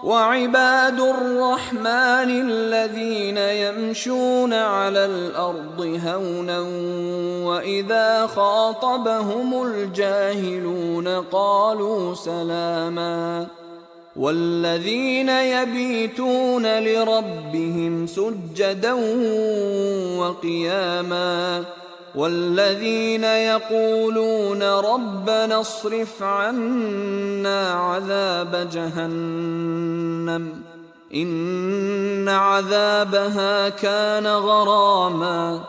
وعباد الرحمن الذين يمشون على الأرض هونا وإذا خاطبهم الجاهلون قالوا سلاما والذين يبيتون لربهم سجدا وقياما والذين يقولون ربنا اصرف عنا عذاب جهنم إن عذابها كان غراما